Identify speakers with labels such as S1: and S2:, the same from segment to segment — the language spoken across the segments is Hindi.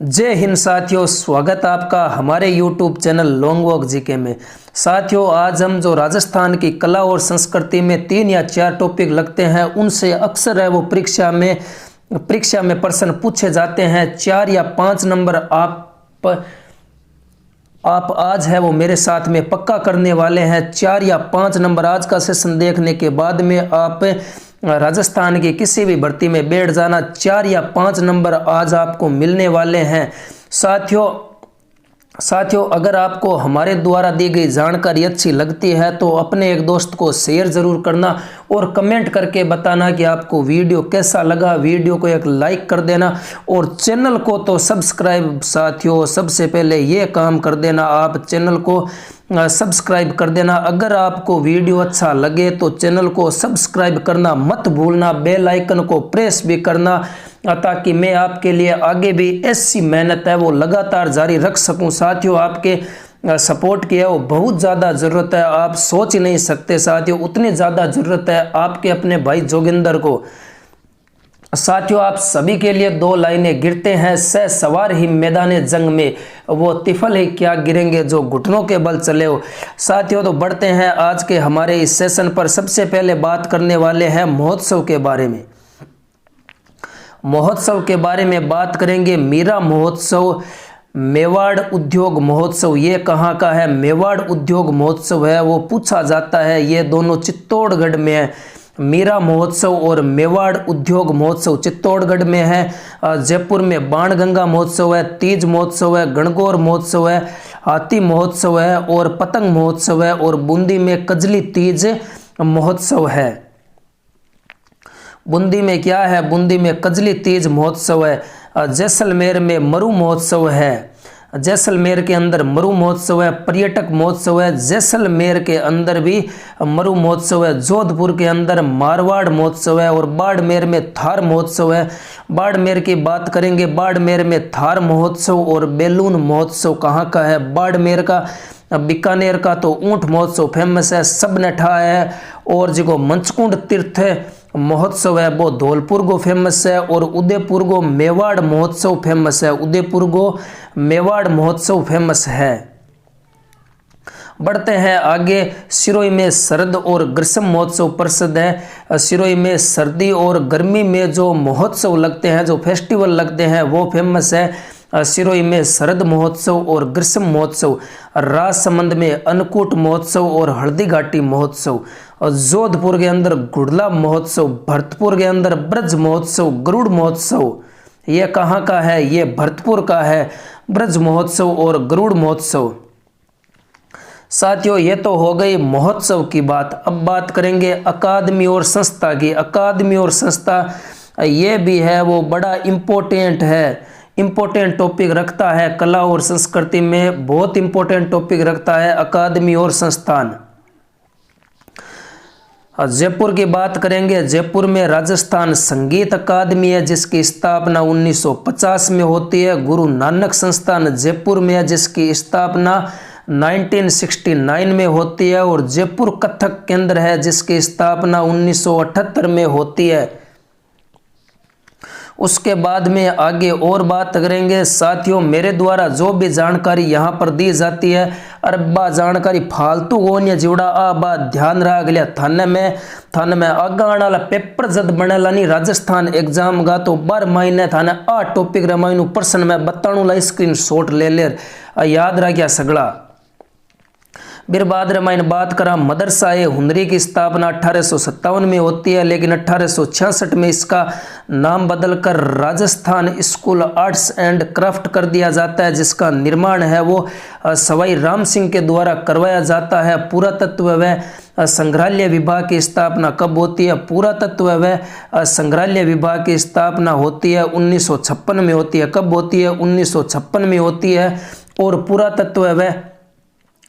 S1: जय हिंद साथियों, स्वागत आपका हमारे YouTube channel long walk GK में। साथियों, आज हम जो राजस्थान की कला और संस्कृति में 3 या 4 टॉपिक लगते हैं, उनसे अक्सर है वो परीक्षा में प्रश्न पूछे जाते हैं। 4 या 5 नंबर आप आज है वो मेरे साथ में पक्का करने वाले हैं। 4 या 5 नंबर आज का सेशन देखने के बाद में आप राजस्थान की किसी भी भर्ती में बैठ जाना। 4 या 5 नंबर आज आपको मिलने वाले हैं। साथियों, अगर आपको हमारे द्वारा दी गई जानकारी अच्छी लगती है तो अपने एक दोस्त को शेयर ज़रूर करना और कमेंट करके बताना कि आपको वीडियो कैसा लगा। वीडियो को एक लाइक कर देना और चैनल को तो सब्सक्राइब। साथियों, सबसे पहले ये काम कर देना, आप चैनल को सब्सक्राइब कर देना। अगर आपको वीडियो अच्छा लगे तो चैनल को सब्सक्राइब करना मत भूलना, बेल आइकन को प्रेस भी करना, ताकि मैं आपके लिए आगे भी ऐसी मेहनत है वो लगातार जारी रख सकूं। साथियों, आपके सपोर्ट की है वो बहुत ज़्यादा ज़रूरत है, आप सोच ही नहीं सकते साथियों, उतनी ज़्यादा ज़रूरत है आपके अपने भाई जोगिंदर को। साथियों, आप सभी के लिए 2 लाइनें गिरते हैं। सह सवार ही मैदाने जंग में, वो तिफल ही क्या गिरेंगे जो घुटनों के बल चले हो। साथियों, तो बढ़ते हैं आज के हमारे इस सेशन पर। सबसे पहले बात करने वाले हैं महोत्सव के बारे में। महोत्सव के बारे में बात करेंगे। मीरा महोत्सव, मेवाड़ उद्योग महोत्सव, ये कहाँ का है? मेवाड़ उद्योग महोत्सव है वो पूछा जाता है। ये दोनों चित्तौड़गढ़ में है। मीरा महोत्सव और मेवाड़ उद्योग महोत्सव चित्तौड़गढ़ में है। जयपुर में बाणगंगा महोत्सव है, तीज महोत्सव है, गणगौर महोत्सव है, हाथी महोत्सव है और पतंग महोत्सव है, और बूंदी में कजली तीज महोत्सव है। बूंदी में क्या है? बूंदी में कजली तीज महोत्सव है। जैसलमेर में मरु महोत्सव है। जैसलमेर के अंदर मरु महोत्सव है। पर्यटक महोत्सव है, जैसलमेर के अंदर भी मरु महोत्सव है। जोधपुर के अंदर मारवाड़ महोत्सव है और बाड़मेर में थार महोत्सव है। बाड़मेर की बात करेंगे, बाड़मेर में थार महोत्सव और बैलून महोत्सव कहाँ का है? बाड़मेर का। बीकानेर का तो ऊंट महोत्सव फेमस है, सबने ठा है। और जो मंचकुंड तीर्थ महोत्सव है वो धौलपुर को फेमस है, और उदयपुर को मेवाड़ महोत्सव फेमस है। उदयपुर को मेवाड़ महोत्सव फेमस है। बढ़ते हैं आगे। सिरोही में शरद और ग्रीष्म महोत्सव प्रसिद्ध है। सिरोही में सर्दी और गर्मी में जो महोत्सव लगते हैं, जो फेस्टिवल लगते हैं, वो फेमस है। सिरोही में शरद महोत्सव और ग्रीष्म महोत्सव। राजसमंद में अन्नकूट महोत्सव और हल्दी घाटी महोत्सव। और जोधपुर के अंदर गुड़ला महोत्सव। भरतपुर के अंदर ब्रज महोत्सव, गरुड़ महोत्सव। ये कहाँ का है? ये भरतपुर का है, ब्रज महोत्सव और गरुड़ महोत्सव। साथियों, ये तो हो गई महोत्सव की बात। अब बात करेंगे अकादमी और संस्था की। अकादमी और संस्था ये भी है वो बड़ा इम्पोर्टेंट है, इम्पोर्टेंट टॉपिक रखता है। कला और संस्कृति में बहुत इम्पोर्टेंट टॉपिक रखता है अकादमी और संस्थान। जयपुर की बात करेंगे। जयपुर में राजस्थान संगीत अकादमी है जिसकी स्थापना 1950 में होती है। गुरु नानक संस्थान जयपुर में है जिसकी स्थापना 1969 में होती है। और जयपुर कथक केंद्र है जिसकी स्थापना 1978 में होती है। उसके बाद में आगे और बात करेंगे। साथियों, मेरे द्वारा जो भी जानकारी यहाँ पर दी जाती है, अरबा जानकारी फालतू होने जुड़ा आ बात ध्यान रहा गया। थाने में आगे आने वाला पेपर जद बनेला नहीं राजस्थान एग्जाम का, तो 12 महीने थाने 8 टॉपिक रमायनु प्रश्न में बताणु ला, स्क्रीन शॉट ले याद रह गया सगड़ा। फिर बाद रामायण बात करा। मदरसा ए हुनरी की स्थापना 1857 में होती है, लेकिन 1866 में इसका नाम बदलकर Rajasthan school arts and craft कर दिया जाता है, जिसका निर्माण है वो सवाई राम सिंह के द्वारा करवाया जाता है। पुरातत्व व संग्रहालय विभाग की स्थापना कब होती है? पुरातत्व व संग्रहालय विभाग की स्थापना होती है 1956 में होती है। कब होती है? 1956 में होती है। और पुरातत्व व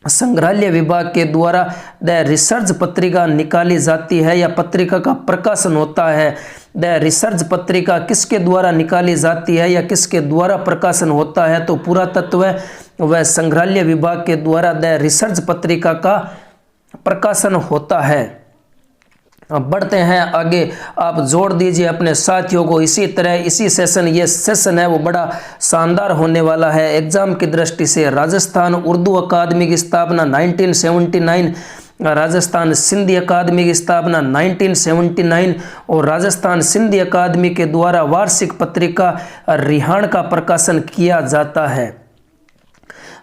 S1: संग्रहालय विभाग के द्वारा द रिसर्च पत्रिका निकाली जाती है या पत्रिका का प्रकाशन होता है। द रिसर्च पत्रिका किसके द्वारा निकाली जाती है या किसके द्वारा प्रकाशन होता है? तो पुरातत्व व संग्रहालय विभाग के द्वारा द रिसर्च पत्रिका का प्रकाशन होता है। बढ़ते हैं आगे। आप जोड़ दीजिए अपने साथियों को इसी तरह। इसी सेशन, ये सेशन है वो बड़ा शानदार होने वाला है एग्जाम की दृष्टि से। राजस्थान उर्दू अकादमी की स्थापना 1979, राजस्थान सिंधी अकादमी की स्थापना 1979 और राजस्थान सिंधी अकादमी के द्वारा वार्षिक पत्रिका रिहाण का प्रकाशन किया जाता है।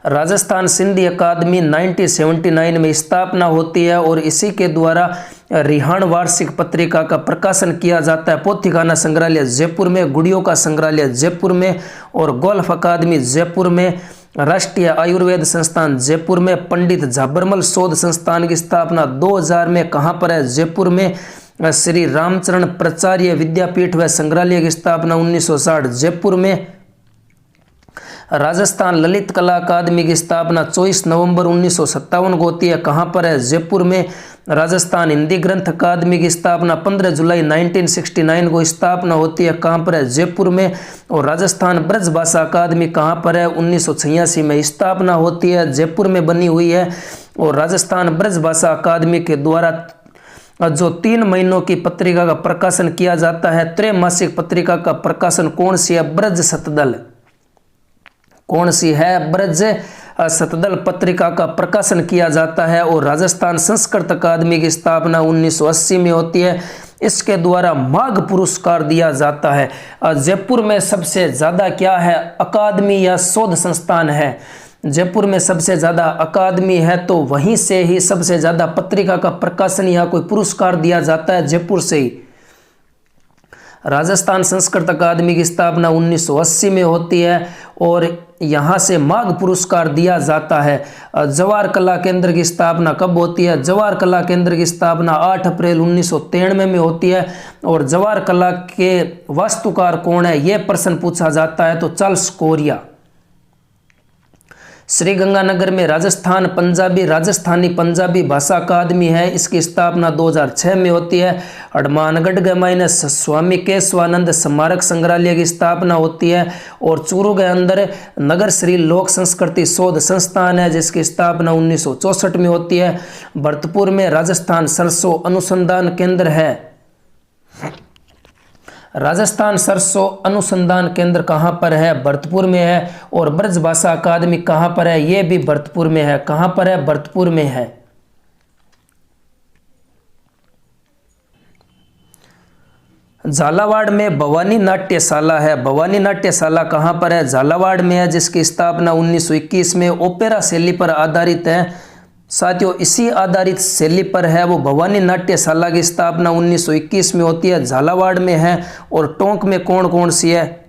S1: राजस्थान सिंधी अकादमी 1979 में स्थापना होती है और इसी के द्वारा रिहाण वार्षिक पत्रिका का प्रकाशन किया जाता है। पोथीखाना संग्रहालय जयपुर में, गुड़ियों का संग्रहालय जयपुर में और गोल्फ अकादमी जयपुर में, राष्ट्रीय आयुर्वेद संस्थान जयपुर में, पंडित झाबरमल शोध संस्थान की स्थापना 2000 में कहाँ पर है? जयपुर में। श्री रामचरण प्राचार्य विद्यापीठ व संग्रहालय की स्थापना 1960 जयपुर में। राजस्थान ललित कला अकादमी की स्थापना 24 नवंबर 1957 को होती है, कहाँ पर है? जयपुर में। राजस्थान हिंदी ग्रंथ अकादमी की स्थापना 15 जुलाई 1969 को स्थापना होती है, कहाँ पर है? जयपुर में। और राजस्थान ब्रज भाषा अकादमी कहाँ पर है? 1986 में स्थापना होती है, जयपुर में बनी हुई है। और राजस्थान ब्रज भाषा अकादमी के द्वारा जो 3 महीनों की पत्रिका का प्रकाशन किया जाता है, त्रैमासिक पत्रिका का प्रकाशन कौन सी है? ब्रज शतदल। कौन सी है? ब्रज शतदल पत्रिका का प्रकाशन किया जाता है। और राजस्थान संस्कृत अकादमी की स्थापना 1980 में होती है, इसके द्वारा माघ पुरस्कार दिया जाता है। जयपुर में सबसे ज़्यादा क्या है? अकादमी या शोध संस्थान है। जयपुर में सबसे ज़्यादा अकादमी है, तो वहीं से ही सबसे ज़्यादा पत्रिका का प्रकाशन या कोई पुरस्कार दिया जाता है, जयपुर से ही। राजस्थान संस्कृत अकादमी की स्थापना 1980 में होती है और यहाँ से माघ पुरस्कार दिया जाता है। जवाहर कला केंद्र की स्थापना कब होती है? जवाहर कला केंद्र की स्थापना 8 अप्रैल 1993 में होती है। और जवाहर कला के वास्तुकार कौन है, यह प्रश्न पूछा जाता है, तो चार्ल्स कोरिया। श्रीगंगानगर में राजस्थानी पंजाबी भाषा अकादमी है, इसकी स्थापना 2006 में होती है। हनुमानगढ़ के मायने स्वामी केशवानंद स्मारक संग्रहालय की स्थापना होती है। और चूरू के अंदर नगर श्री लोक संस्कृति शोध संस्थान है, जिसकी स्थापना 1964 में होती है। भरतपुर में राजस्थान सरसों अनुसंधान केंद्र है। राजस्थान सरसों अनुसंधान केंद्र कहाँ पर है? भरतपुर में है। और ब्रज भाषा अकादमी कहाँ पर है? ये भी भरतपुर में है। कहाँ पर है? भरतपुर में है। झालावाड़ में भवानी नाट्यशाला है। भवानी नाट्यशाला कहाँ पर है? झालावाड़ में है, जिसकी स्थापना 1921 में ओपेरा शैली पर आधारित है। साथियों, इसी आधारित शैली पर है वो भवानी नाट्यशाला की स्थापना 1921 में होती है, झालावाड़ में है। और टोंक में कौन कौन सी है?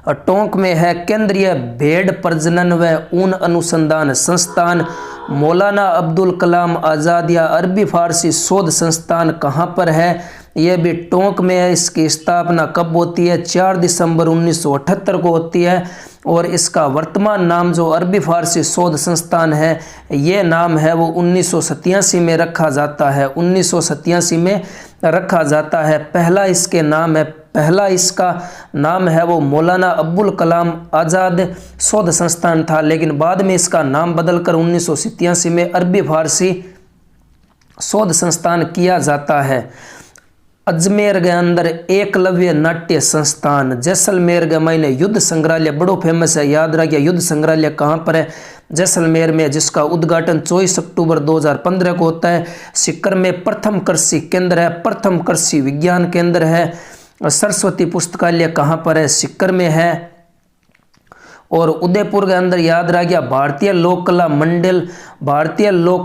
S1: टोंक में है केंद्रीय भेड़ प्रजनन व ऊन अनुसंधान संस्थान, मौलाना अब्दुल कलाम आज़ाद या अरबी फारसी शोध संस्थान कहाँ पर है? यह भी टोंक में है। इसकी स्थापना कब होती है? 4 दिसंबर 1978 को होती है। और इसका वर्तमान नाम जो अरबी फारसी शोध संस्थान है, ये नाम है वो 1987 में रखा जाता है। 1987 में रखा जाता है। पहला इसका नाम है वो मौलाना अब्दुल कलाम आज़ाद शोध संस्थान था, लेकिन बाद में इसका नाम बदलकर 1987 में अरबी फारसी शोध संस्थान किया जाता है। अजमेर के अंदर एकलव्य नाट्य संस्थान, जैसलमेर के मायने युद्ध संग्रहालय बड़ो फेमस है, याद रखिए। युद्ध संग्रहालय कहाँ पर है? जैसलमेर में, जिसका उद्घाटन 24 अक्टूबर 2015 को होता है। सीकर में प्रथम कृषि केंद्र है, प्रथम कृषि विज्ञान केंद्र है। सरस्वती पुस्तकालय कहाँ पर है? सीकर में है। और उदयपुर के अंदर याद रखिए भारतीय लोक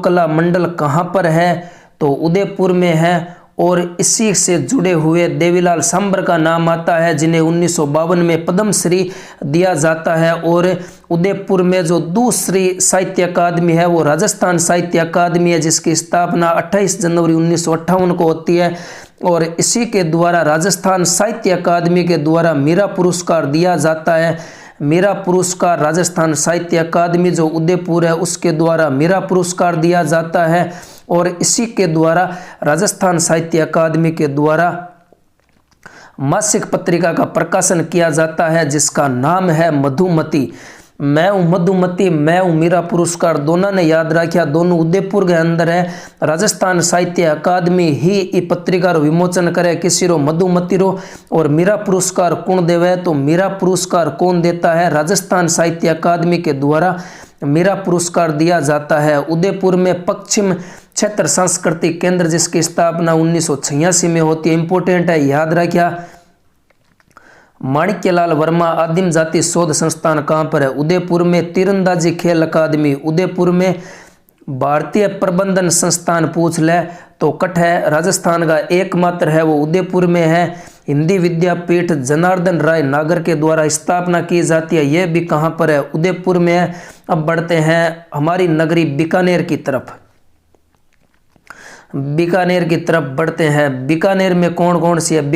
S1: कला मंडल कहाँ पर है? तो उदयपुर में है। और इसी से जुड़े हुए देवीलाल सांबर का नाम आता है, जिन्हें 1952 में पद्मश्री दिया जाता है। और उदयपुर में जो दूसरी साहित्य अकादमी है वो राजस्थान साहित्य अकादमी है, जिसकी स्थापना 28 जनवरी 1958 को होती है। और इसी के द्वारा राजस्थान साहित्य अकादमी के द्वारा मीरा पुरस्कार दिया जाता है। मीरा पुरस्कार राजस्थान साहित्य अकादमी जो उदयपुर है उसके द्वारा मीरा पुरस्कार दिया जाता है। और इसी के द्वारा राजस्थान साहित्य अकादमी के द्वारा मासिक पत्रिका का प्रकाशन किया जाता है, जिसका नाम है मधुमती। मैं हूँ मधुमती, मैं हूँ मीरा पुरस्कार दोनों ने याद रखा। दोनों उदयपुर के अंदर है। राजस्थान साहित्य अकादमी ही ई पत्रिका रो विमोचन करे, किसी रो मधुमती रो। और मीरा पुरस्कार कौन देवे, तो मीरा पुरस्कार कौन देता है, राजस्थान साहित्य अकादमी के द्वारा मीरा पुरस्कार दिया जाता है। उदयपुर में पश्चिम क्षेत्र सांस्कृतिक केंद्र जिसकी स्थापना 1986 में होती है। इंपोर्टेंट है, याद रखिया। माणिक्यलाल वर्मा आदिम जाति शोध संस्थान कहाँ पर है, उदयपुर में। तीरंदाजी खेल अकादमी उदयपुर में। भारतीय प्रबंधन संस्थान पूछ ले तो कट है, राजस्थान का एकमात्र है, वो उदयपुर में है। हिंदी विद्यापीठ जनार्दन राय नागर के द्वारा स्थापना की जाती है, यह भी कहाँ पर है, उदयपुर में है। अब बढ़ते हैं हमारी नगरी बीकानेर की तरफ। बीकानेर की तरफ बढ़ते हैं। बीकानेर में कौन कौन सी है,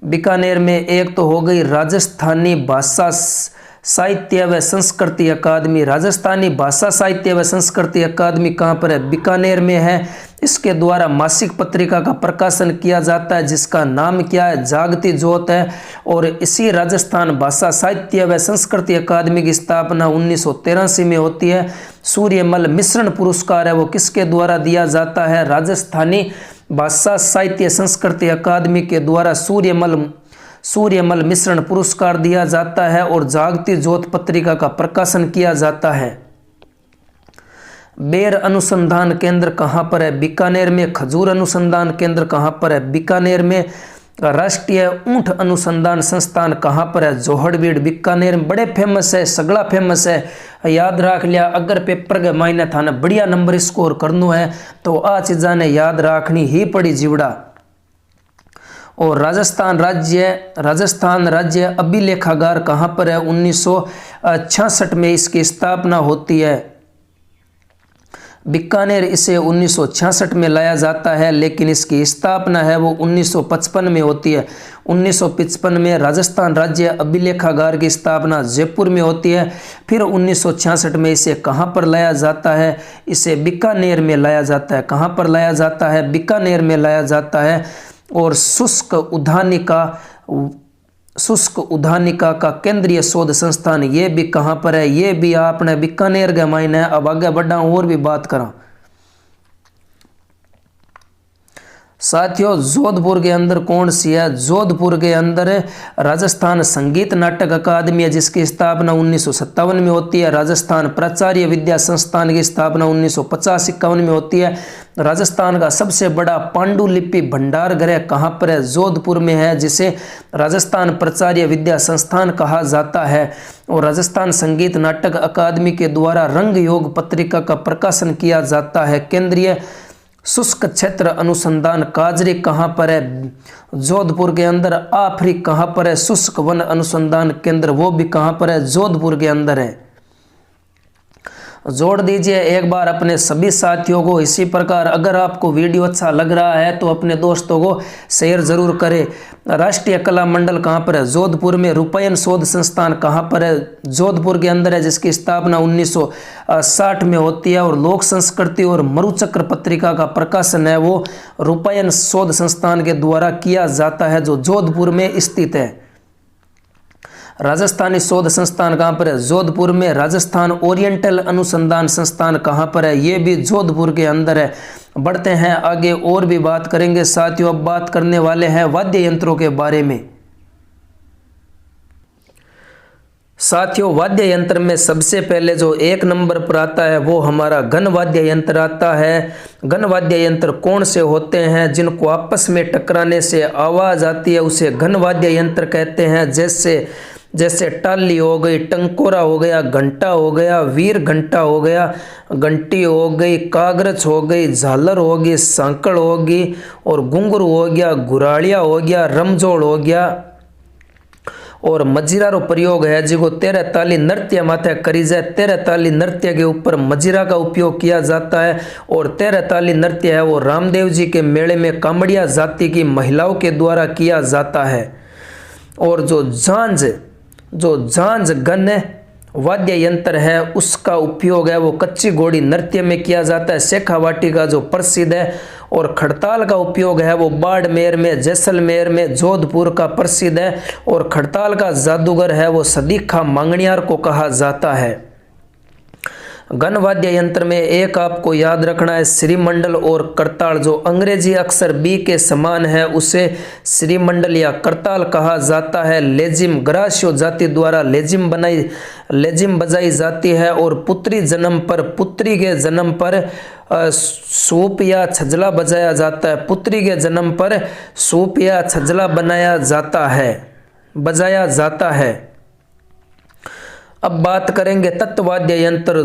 S1: बीकानेर में एक तो हो गई राजस्थानी भाषा साहित्य व संस्कृति अकादमी। राजस्थानी भाषा साहित्य व संस्कृति अकादमी कहाँ पर है, बीकानेर में है। इसके द्वारा मासिक पत्रिका का प्रकाशन किया जाता है जिसका नाम क्या है, जागती ज्योत है। और इसी राजस्थान भाषा साहित्य व संस्कृति अकादमी की स्थापना 1983 में होती है। सूर्यमल मिश्रण पुरस्कार है वो किसके द्वारा दिया जाता है, राजस्थानी भाषा साहित्य संस्कृति अकादमी के द्वारा सूर्यमल मिश्रण पुरस्कार दिया जाता है। और जागती ज्योत पत्रिका का प्रकाशन किया जाता है। बेर अनुसंधान केंद्र कहाँ पर है, बीकानेर में। खजूर अनुसंधान केंद्र कहाँ पर है, बीकानेर में। राष्ट्रीय ऊंट अनुसंधान संस्थान कहाँ पर है, जोहड़बीड़ बीकानेर में। बड़े फेमस है, सगला फेमस है, याद रख लिया। अगर पेपर के मायने थाने बढ़िया नंबर स्कोर करनो है तो आ चीज़ा ने याद रखनी ही पड़ी जीवड़ा। और राजस्थान राज्य अभिलेखागार कहाँ पर है, 1966 में इसकी स्थापना होती है। बीकानेर इसे 1966 में लाया जाता है, लेकिन इसकी स्थापना है वो 1955 में होती है। 1955 में राजस्थान राज्य अभिलेखागार की स्थापना जयपुर में होती है। फिर 1966 में इसे कहाँ पर लाया जाता है, इसे बीकानेर में लाया जाता है। कहाँ पर लाया जाता है, बीकानेर में लाया जाता है। और शुष्क उद्यानिका का केंद्रीय शोध संस्थान ये भी कहाँ पर है, ये भी आपने बीकानेर के मायने है। अब आगे बढ़ा और भी बात करा साथियों। जोधपुर के अंदर कौन सी है, जोधपुर के अंदर राजस्थान संगीत नाटक अकादमी है जिसकी स्थापना 1957 में होती है। राजस्थान प्राचार्य विद्या संस्थान की स्थापना 1950-51 में होती है। राजस्थान का सबसे बड़ा पांडुलिपि भंडार गृह कहाँ पर है, जोधपुर में है, जिसे राजस्थान प्राचार्य विद्या संस्थान कहा जाता है। और राजस्थान संगीत नाटक अकादमी के द्वारा रंग योग पत्रिका का प्रकाशन किया जाता है। केंद्रीय शुष्क क्षेत्र अनुसंधान काजरी कहाँ पर है, जोधपुर के अंदर। आफरी कहाँ पर है, शुष्क वन अनुसंधान केंद्र वो भी कहाँ पर है, जोधपुर के अंदर है। जोड़ दीजिए एक बार अपने सभी साथियों को। इसी प्रकार अगर आपको वीडियो अच्छा लग रहा है तो अपने दोस्तों को शेयर जरूर करें। राष्ट्रीय कला मंडल कहाँ पर है, जोधपुर में। रूपायन शोध संस्थान कहाँ पर है, जोधपुर के अंदर है, जिसकी स्थापना 1960 में होती है। और लोक संस्कृति और मरुचक्र पत्रिका का प्रकाशन है वो रूपायन शोध संस्थान के द्वारा किया जाता है, जो जोधपुर में स्थित है। राजस्थानी शोध संस्थान कहाँ पर है, जोधपुर में। राजस्थान ओरिएंटल अनुसंधान संस्थान कहाँ पर है, ये भी जोधपुर के अंदर है। बढ़ते हैं आगे और भी बात करेंगे साथियों। अब बात करने वाले हैं वाद्य यंत्रों के बारे में। साथियों वाद्य यंत्र में सबसे पहले जो एक नंबर पर आता है वो हमारा घन वाद्य यंत्र आता है। घन वाद्य यंत्र कौन से होते हैं, जिनको आपस में टकराने से आवाज आती है उसे घन वाद्य यंत्र कहते हैं। जैसे टाली हो गई, टंकोरा हो गया, घंटा हो गया, वीर घंटा हो गया, घंटी हो गई, कागरच हो गई, झालर होगी, सांकड़ होगी, और घुंघरू हो गया, घुराड़िया हो गया, रमजोड़ हो गया। और मजीरा रो प्रयोग है जिको 13 ताली नृत्य माथे करी जाए। 13 ताली नृत्य के ऊपर मजीरा का उपयोग किया जाता है। और 13 ताली नृत्य है वो रामदेव जी के मेले में कामड़िया जाति की महिलाओं के द्वारा किया जाता है। और जो झांझ गन वाद्य यंत्र है उसका उपयोग है वो कच्ची घोड़ी नृत्य में किया जाता है। शेखावाटी का जो प्रसिद्ध है और खड़ताल का उपयोग है वो बाड़मेर में, जैसलमेर में, जोधपुर का प्रसिद्ध है। और खड़ताल का जादूगर है वो सदीखा मांगणियार को कहा जाता है। गण वाद्य यंत्र में एक आपको याद रखना है श्रीमंडल और करताल। जो अंग्रेजी अक्षर बी के समान है उसे श्रीमंडल या करताल कहा जाता है। लेजिम ग्रास्यो जाति द्वारा लेजिम बजाई जाती है। और पुत्री के जन्म पर सूप या छजला बजाया जाता है। पुत्री के जन्म पर सूप या छजला बजाया जाता है। अब बात करेंगे तत्वाद्य यंत्र।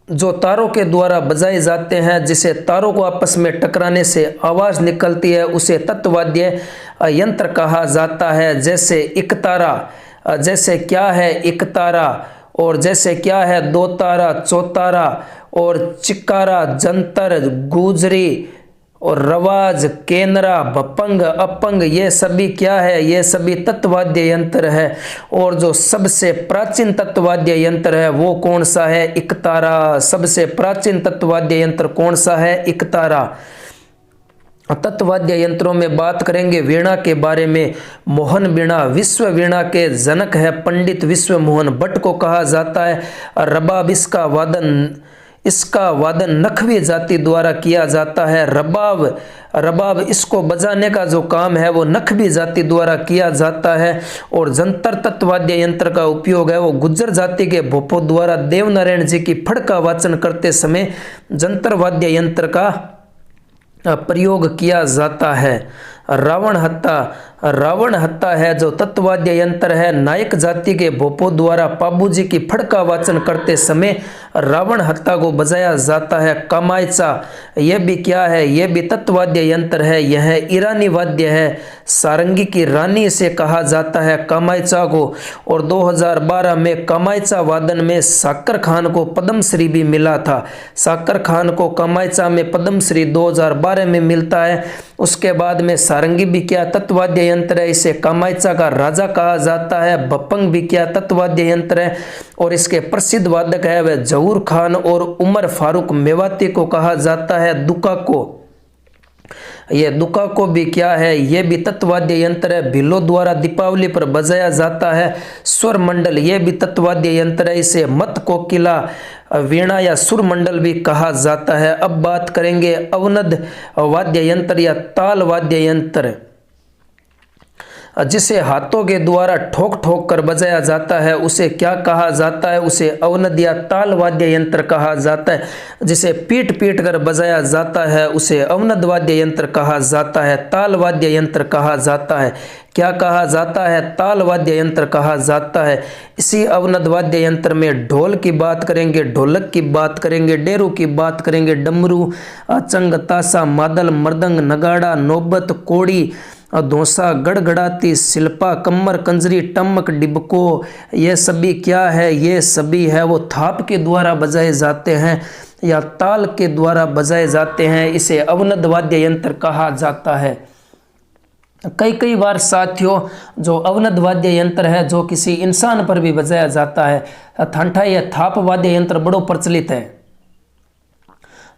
S1: जो तारों के द्वारा बजाए जाते हैं, जिसे तारों को आपस में टकराने से आवाज निकलती है, उसे तत्वाद्य यंत्र कहा जाता है। जैसे इकतारा, जैसे क्या है इकतारा, और जैसे क्या है दो तारा, चौतारा, और चिकारा, जंतर, गुजरी और रवाज, केनरा, भपंग, अपंग, ये सभी क्या है, ये सभी तत्वाद्य यंत्र है। और जो सबसे प्राचीन तत्वाद्य यंत्र है वो कौन सा है, इकतारा। सबसे प्राचीन तत्वाद्य यंत्र कौन सा है, इकतारा। तत्वाद्य यंत्रों में बात करेंगे वीणा के बारे में। मोहन वीणा विश्व वीणा के जनक है, पंडित विश्व मोहन भट्ट को कहा जाता है। रबाब इसका वादन नखवी जाति द्वारा किया जाता है। रबाब इसको बजाने का जो काम है वो नखवी जाति द्वारा किया जाता है। और जंतर तत्वाद्य यंत्र का उपयोग है वो गुज्जर जाति के भोपो द्वारा देवनारायण जी की फड़ का वाचन करते समय जंतर वाद्य यंत्र का प्रयोग किया जाता है। रावण हत्ता है जो तत्वाद्य यंत्र है। नायक जाति के भोपो द्वारा पाबूजी की फड़ का वाचन करते समय रावण हत्ता को बजाया जाता है। कमायचा, यह भी क्या है, यह भी तत्वाद्य यंत्र है। यह ईरानी वाद्य है। सारंगी की रानी से कहा जाता है कमायचा को। और 2012 में कमायचा वादन में साकर खान को पद्मश्री भी मिला था। साकर खान को कमायचा में पद्मश्री 2012 में मिलता है। उसके बाद में सारंगी भी क्या तत्वाद्य यंत्र है, इसे कमायचा का राजा कहा जाता है। भपंग भी क्या तत्वाद्य यंत्र है। और इसके प्रसिद्ध वादक है वह जहूर खान और उमर फारूक मेवाती को कहा जाता है दुका को। यह दुका को भी क्या है, यह भी तत्वाद्य यंत्र है। भिल्लो द्वारा दीपावली पर बजाया जाता है। स्वर मंडल, यह भी तत्वाद्य यंत्र है। इसे मत कोकिला, वीणा या सुर मंडल भी कहा जाता है। अब बात करेंगे अवनद वाद्य यंत्र या ताल वाद्य यंत्र, जिसे हाथों के द्वारा ठोक ठोक कर बजाया जाता है उसे क्या कहा जाता है, उसे अवनद या ताल वाद्य यंत्र कहा जाता है। जिसे पीट पीट कर बजाया जाता है उसे अवनद वाद्य यंत्र कहा जाता है। ताल वाद्य यंत्र कहा जाता है। क्या कहा जाता है, ताल वाद्य यंत्र कहा जाता है। इसी अवनद वाद्य यंत्र में ढोल की बात करेंगे, ढोलक की बात करेंगे, डेरू की बात करेंगे, डमरू, अचंग, तासा, मादल, मृदंग, नगाड़ा, नौबत, कोड़ी, धोसा, गड़गड़ाती, शिल्पा, कम्मर, कंजरी, टमक, डिबको, ये सभी क्या है, ये सभी है वो थाप के द्वारा बजाए जाते हैं या ताल के द्वारा बजाए जाते हैं। इसे अवनद वाद्य यंत्र कहा जाता है। कई बार साथियों जो अवनद वाद्य यंत्र है जो किसी इंसान पर भी बजाया जाता है, ठंठा या थाप वाद्य यंत्र बड़ो प्रचलित है।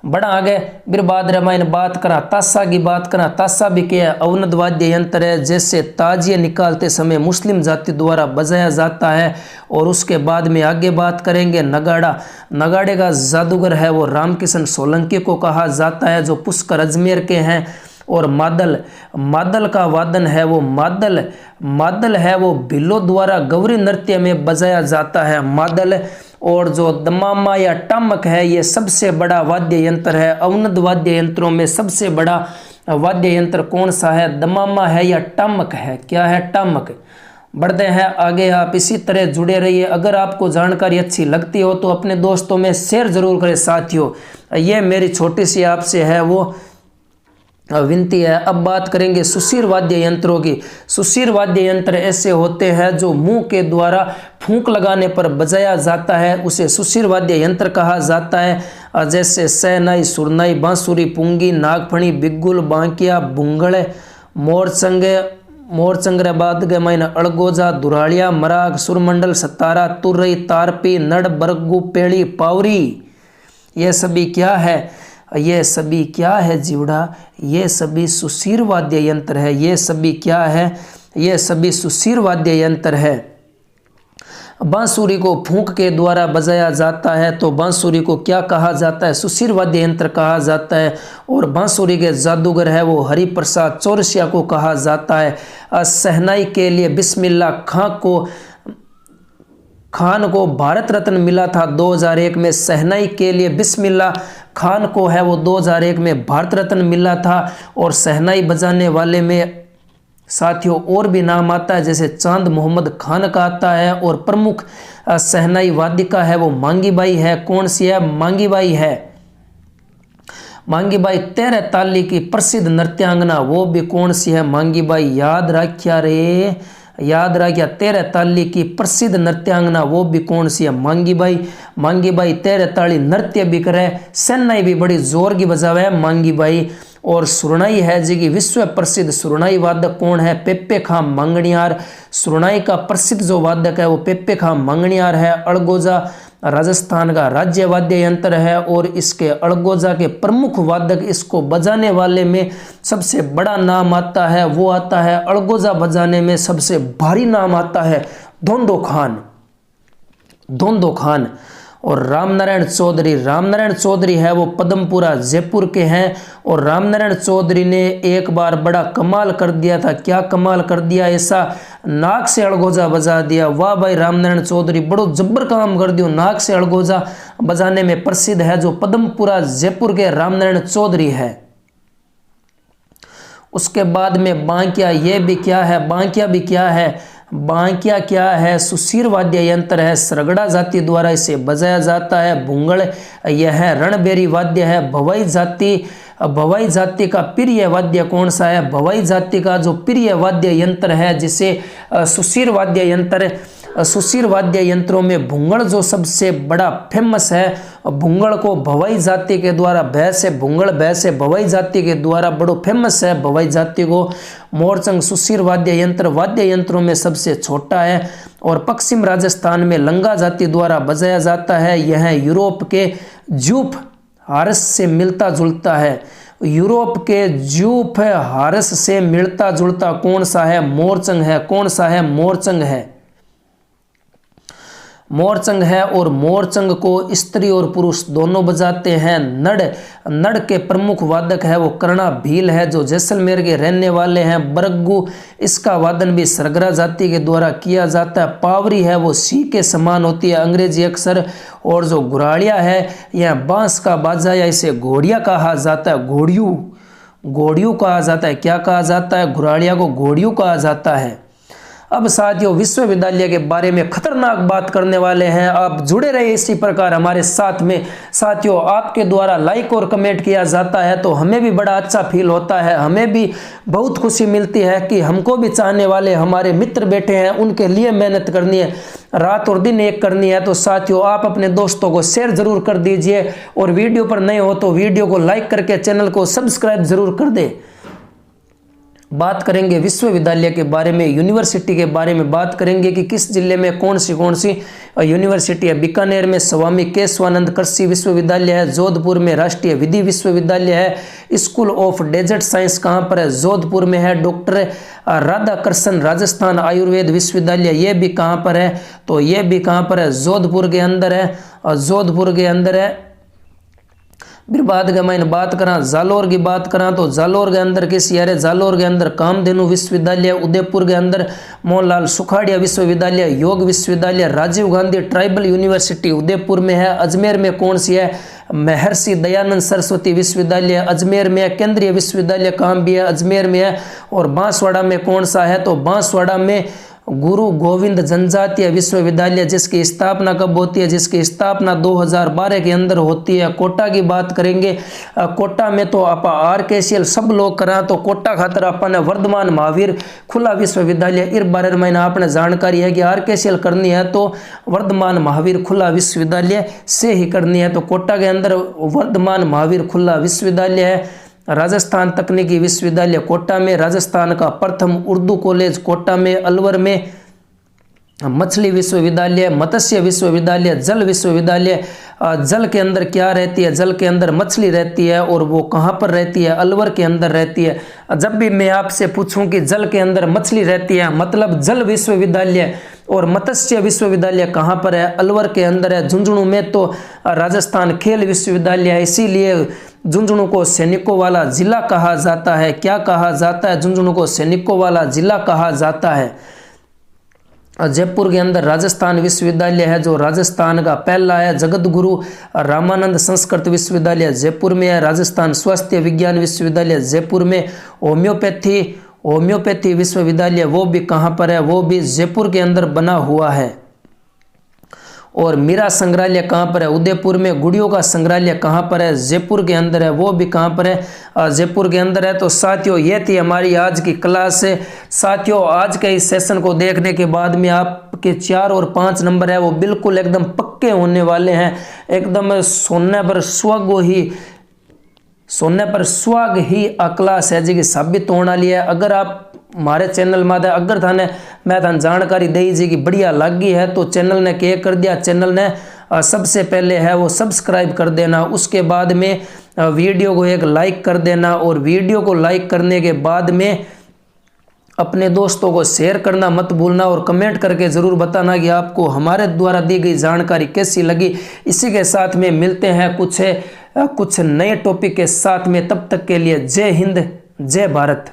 S1: बड़ा आगे फिर बाद रामायण बात करा ताशा की बात करा। ताशा भी क्या है, अवनद वाद्य यंत्र है। जैसे ताजिए निकालते समय मुस्लिम जाति द्वारा बजाया जाता है। और उसके बाद में आगे बात करेंगे नगाड़ा। नगाड़े का जादूगर है वो रामकिशन सोलंकी को कहा जाता है जो पुष्कर अजमेर के हैं। और मादल का वादन है वो मादल है वो भिल्लो द्वारा गौरी नृत्य में बजाया जाता है मादल। और जो दमामा या टमक है ये सबसे बड़ा वाद्य यंत्र है। अवनद वाद्य यंत्रों में सबसे बड़ा वाद्य यंत्र कौन सा है, दमामा है या टमक है, क्या है, टमक। बढ़ते हैं आगे, आप इसी तरह जुड़े रहिए। अगर आपको जानकारी अच्छी लगती हो तो अपने दोस्तों में शेयर जरूर करें साथियों। ये मेरी छोटी सी आपसे है वो विनती है। अब बात करेंगे सुशीर वाद्य यंत्रों की। सुशीर वाद्य यंत्र ऐसे होते हैं जो मुंह के द्वारा फूंक लगाने पर बजाया जाता है, उसे सुशीर वाद्य यंत्र कहा जाता है। जैसे सहनाई, सुरनाई, बांसुरी, पुंगी, नागफणी, बिगुल, बांकिया, बुंगड़, मोरचंगरे बाद के मायने अड़गोजा, दुराड़िया, मराग, सुरमंडल, सतारा, तुरई, तारपी, नड़, बरगू, पेड़ी, पावरी, ये सभी क्या है, ये सभी क्या है जीवड़ा, ये सभी सुशीर वाद्य यंत्र है। ये सभी क्या है, ये सभी सुशीर वाद्य यंत्र है। बांसुरी को फूंक के द्वारा बजाया जाता है तो बांसुरी को क्या कहा जाता है, सुशीर वाद्य यंत्र कहा जाता है। और बांसुरी के जादूगर है वो हरिप्रसाद चौरसिया को कहा जाता है। शहनाई के लिए बिस्मिल्लाह खान को भारत रत्न मिला था 2001 में। शहनाई के लिए बिस्मिल्लाह खान को है वो 2001 में भारत रत्न मिला था। और शहनाई बजाने वाले में साथियों और भी नाम आता है, जैसे चांद मोहम्मद खान का आता है। और प्रमुख शहनाई वादिका है वो मांगी बाई है। कौन सी है, मांगी बाई है। मांगी बाई 13 ताली की प्रसिद्ध नृत्यांगना, वो भी कौन सी है, मांगी बाई। याद रखिया रे, याद रखिया, 13 ताली की प्रसिद्ध नृत्यांगना वो भी कौन सी है, मांगी बाई। मांगी बाई 13 ताली नृत्य भी करे, शहनाई भी बड़ी जोर की बजावे है मांगी बाई। और सुरनाई है जी की विश्व प्रसिद्ध सुरनाई वादक कौन है, पेप्पे खां मांगणियार। सुरनाई का प्रसिद्ध जो वादक है वो पेप्पे खां मांगणियार है। अड़गोजा राजस्थान का राज्य वाद्य यंत्र है। और इसके अड़गोजा के प्रमुख वादक, इसको बजाने वाले में सबसे बड़ा नाम आता है वो आता है, अड़गोजा बजाने में सबसे भारी नाम आता है धोंदो खान। धोंदो खान। और रामनारायण चौधरी, रामनारायण चौधरी है वो पदमपुरा जयपुर के हैं। और रामनारायण चौधरी ने एक बार बड़ा कमाल कर दिया था। क्या कमाल कर दिया, ऐसा नाक से अड़गोजा बजा दिया। वाह भाई रामनारायण चौधरी, बड़ो जब्बर काम कर दियो। नाक से अड़गोजा बजाने में प्रसिद्ध है जो पदमपुरा जयपुर के रामनारायण चौधरी है। उसके बाद में बांकिया, ये भी क्या है, बांकिया भी क्या है, बांकिया क्या है, सुशीर वाद्य यंत्र है। सरगड़ा जाति द्वारा इसे बजाया जाता है। भुंगड़ यह है रणबेरी वाद्य है। भवाई जाति का प्रिय वाद्य कौन सा है, भवाई जाति का जो प्रिय वाद्य यंत्र है जिसे सुशीर वाद्य यंत्र, सुशीर वाद्य यंत्रों में भुंगड़ जो सबसे बड़ा फेमस है। भुंगड़ को भवाई जाति के द्वारा, भैंस है भुंगड़, भैंस है भवाई जाति के द्वारा बड़ो फेमस है भवाई जाति को। मोरचंग सुशीर वाद्य यंत्रों में सबसे छोटा है। और पश्चिम राजस्थान में लंगा जाति द्वारा बजाया जाता है। यह यूरोप के जूफ हारस से मिलता जुलता है। यूरोप के जूफ हारस से मिलता जुलता कौन सा है, मोरचंग है। कौन सा है, मोरचंग है। मोरचंग है। और मोरचंग को स्त्री और पुरुष दोनों बजाते हैं। नड़ के प्रमुख वादक है वो कर्णा भील है जो जैसलमेर के रहने वाले हैं। बरगू, इसका वादन भी सरगरा जाति के द्वारा किया जाता है। पावरी है वो सी के समान होती है, अंग्रेजी अक्षर। और जो घुराड़िया है यह बांस का बाजा या इसे घोड़िया कहा जाता है। घोड़ियू कहा जाता है। क्या कहा जाता है, घुराड़िया को घोड़ियू कहा जाता है। अब साथियों विश्वविद्यालय के बारे में खतरनाक बात करने वाले हैं, आप जुड़े रहे इसी प्रकार हमारे साथ में। साथियों आपके द्वारा लाइक और कमेंट किया जाता है तो हमें भी बड़ा अच्छा फील होता है, हमें भी बहुत खुशी मिलती है कि हमको भी चाहने वाले हमारे मित्र बैठे हैं, उनके लिए मेहनत करनी है, रात और दिन एक करनी है। तो साथियों आप अपने दोस्तों को शेयर जरूर कर दीजिए और वीडियो पर नए हो तो वीडियो को लाइक करके चैनल को सब्सक्राइब जरूर कर दे। बात करेंगे विश्वविद्यालय के बारे में, यूनिवर्सिटी के बारे में बात करेंगे कि किस जिले में कौन सी यूनिवर्सिटी है। बीकानेर में स्वामी केशवानंद कृषि विश्वविद्यालय है। जोधपुर में राष्ट्रीय विधि विश्वविद्यालय है। स्कूल ऑफ डेजर्ट साइंस कहाँ पर है, जोधपुर में है। डॉक्टर राधाकृष्ण राजस्थान आयुर्वेद विश्वविद्यालय, ये भी कहाँ पर है, तो ये भी कहाँ पर है, जोधपुर के अंदर है। और जोधपुर के अंदर है। फिर बाद के मैं बात करा जालोर की बात करा तो जालोर के अंदर किसी यार, जालोर के अंदर कामधेनु विश्वविद्यालय। उदयपुर के अंदर मोहनलाल सुखाड़िया विश्वविद्यालय, योग विश्वविद्यालय। राजीव गांधी ट्राइबल यूनिवर्सिटी उदयपुर में है। अजमेर में कौन सी है, महर्षि दयानंद सरस्वती विश्वविद्यालय अजमेर में है। केंद्रीय विश्वविद्यालय काम भी है, अजमेर में है। और बांसवाड़ा में कौन सा है, तो बांसवाड़ा में गुरु गोविंद जनजातीय विश्वविद्यालय, जिसकी स्थापना कब होती है, जिसकी स्थापना 2012 के अंदर होती है। कोटा की बात करेंगे, कोटा में तो आप RKCL सब लोग करा, तो कोटा खातर अपन वर्धमान महावीर खुला विश्वविद्यालय इस बारे में आपने जानकारी है कि RKCL करनी है तो वर्धमान महावीर खुला विश्वविद्यालय से ही करनी है। तो कोटा के अंदर वर्धमान महावीर खुला विश्वविद्यालय है। राजस्थान तकनीकी विश्वविद्यालय कोटा में, राजस्थान का प्रथम उर्दू कॉलेज कोटा में। अलवर में मछली विश्वविद्यालय, मत्स्य विश्वविद्यालय, जल विश्वविद्यालय। जल के अंदर क्या रहती है? जल के अंदर मछली रहती है और वो कहाँ पर रहती है? अलवर के अंदर रहती है। जब भी मैं आपसे पूछूं कि जल के अंदर मछली रहती है, मतलब जल विश्वविद्यालय और मत्स्य विश्वविद्यालय कहाँ पर है? अलवर के अंदर है। झुंझुनू में तो राजस्थान खेल विश्वविद्यालय है, इसीलिए झुंझुनू को सैनिकों वाला जिला कहा जाता है। क्या कहा जाता है? झुंझुनू को सैनिकों वाला जिला कहा जाता है। जयपुर के अंदर राजस्थान विश्वविद्यालय है, जो राजस्थान का पहला है। जगत गुरु रामानंद संस्कृत विश्वविद्यालय जयपुर में है। राजस्थान स्वास्थ्य विज्ञान विश्वविद्यालय जयपुर में। होम्योपैथी विश्वविद्यालय वो भी कहाँ पर है? वो भी जयपुर के अंदर बना हुआ है। और मीरा संग्रहालय कहाँ पर है? उदयपुर में। गुड़ियों का संग्रहालय कहाँ पर है? जयपुर के अंदर है, वो भी कहाँ पर है? जयपुर के अंदर है। तो साथियों, ये थी हमारी आज की क्लास है। साथियों, आज के इस सेशन को देखने के बाद में आपके 4 और 5 नंबर है वो बिल्कुल एकदम पक्के होने वाले हैं। एकदम सोने पर सुहाग ही क्लास है जी की साबित होने वाली है। अगर आप हमारे चैनल में अगर मैं जानकारी दी जी की बढ़िया लगी है तो चैनल ने क्या कर दिया? चैनल ने सबसे पहले है वो सब्सक्राइब कर देना। उसके बाद में वीडियो को एक लाइक कर देना, और वीडियो को लाइक करने के बाद में अपने दोस्तों को शेयर करना मत भूलना, और कमेंट करके ज़रूर बताना कि आपको हमारे द्वारा दी गई जानकारी कैसी लगी। इसी के साथ में मिलते हैं कुछ नए टॉपिक के साथ में। तब तक के लिए जय हिंद, जय भारत।